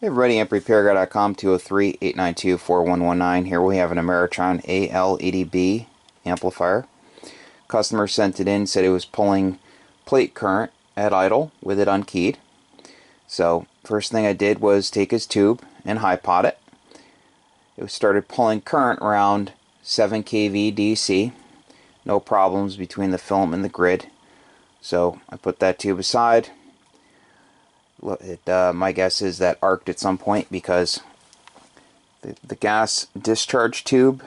Hey everybody, AmpRepairGuy.com, 203-892-4119. Here we have an Ameritron al80b amplifier. Customer sent it in, said it was pulling plate current at idle with it unkeyed. So first thing I did was take his tube and high pot it. It started pulling current around 7 kV DC. No problems between the film and the grid. So I put that tube aside. My guess is that arced at some point because the gas discharge tube,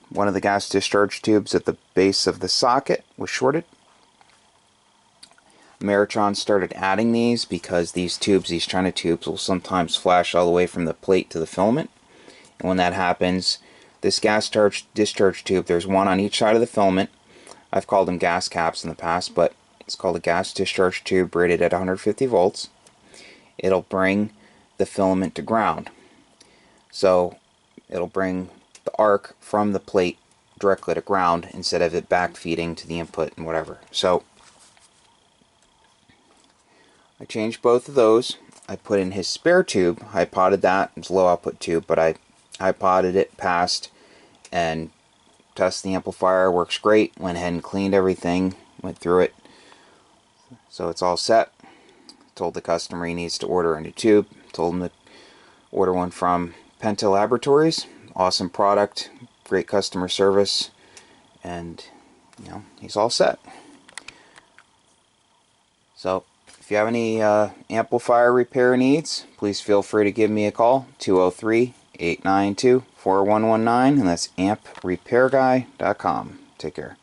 one of the gas discharge tubes at the base of the socket was shorted. Ameritron started adding these because these China tubes, will sometimes flash all the way from the plate to the filament. And when that happens, this gas discharge tube, there's one on each side of the filament. I've called them gas caps in the past, but it's called a gas discharge tube rated at 150 volts. It'll bring the filament to ground. So it'll bring the arc from the plate directly to ground instead of it back feeding to the input and whatever. So I changed both of those. I put in his spare tube, high potted that. It's a low output tube, but I high potted it, passed, and tested the amplifier. Works great. Went ahead and cleaned everything, went through it. So it's all set. Told the customer he needs to order a new tube. Told him to order one from Penta Laboratories. Awesome product, great customer service, and he's all set. So if you have any amplifier repair needs, please feel free to give me a call, 203-892-4119, and that's AmpRepairGuy.com. Take care.